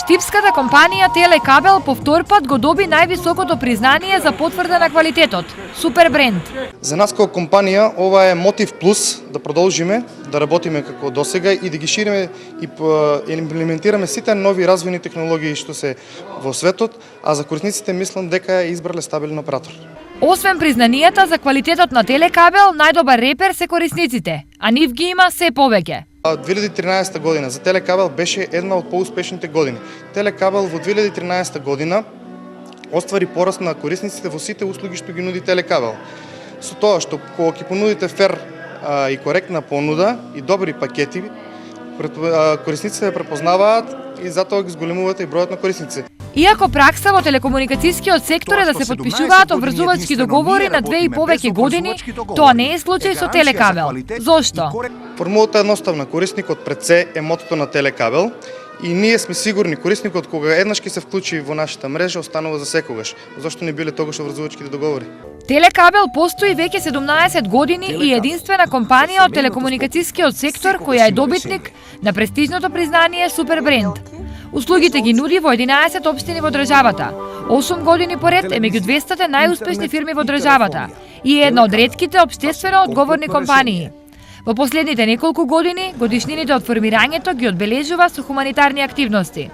Типската компанија Телекабел по втор пат го доби највисокото признание за потврда на квалитетот – Супер бренд. За нас како компанија ова е мотив плюс да продолжиме да работиме како досега и да ги шириме и имплементираме сите нови развојни технологии што се во светот, а за корисниците мислам дека избрале стабилен оператор. Освен признанијата за квалитетот на Телекабел, најдобар репер се корисниците, а нив ги има се повеќе. 2013 година за Телекабел беше една од поуспешните години. Телекабел во 2013 година оствари пораст на корисниците во сите услуги што ги нуди Телекабел. Со тоа што кога ќе понудите фер и коректна понуда и добри пакети, корисниците препознаваат и затоа ги зголемуваат и бројот на корисници. Иако пракса во телекомуникацијскиот сектор е да се потпишуваат обврзувачки договори на 2 и повеќе години, тоа не е случај со Телекабел. Зошто? Формулата е едноставна. Корисникот пред се е мотото на Телекабел и ние сме сигурни корисникот кога еднаш ќе се вклучи во нашата мрежа останува за секогаш. Зошто не биле тогаш обврзувачките договори? Телекабел постои веќе 17 години и единствена компанија од телекомуникацијскиот сектор која е добитник на престижното признание Супер бренд. Услугите ги нуди во 11 општини во државата. 8 години поред е меѓу 200 најуспешни фирми во државата и е една од ретките општествено одговорни компании. Во последните неколку години, годишнините од формирањето ги одбележува со хуманитарни активности.